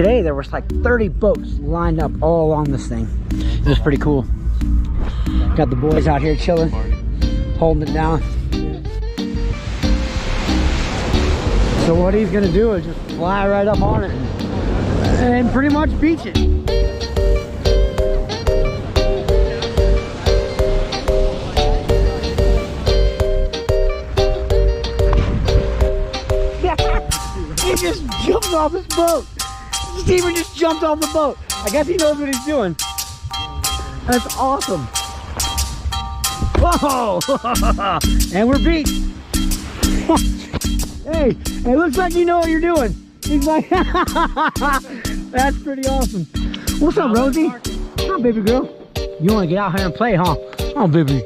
today there was like 30 boats lined up all along this thing. It was pretty cool. Got the boys out here chilling, holding it down. So what he's gonna do is just fly right up on it and pretty much beach it. He just jumped off his boat. Steven just jumped off the boat. I guess he knows what he's doing. That's awesome. Whoa! And we're beat. Hey, it looks like you know what you're doing. He's like, that's pretty awesome. What's up, Rosie? Come on, baby girl. You want to get out here and play, huh? Oh, baby.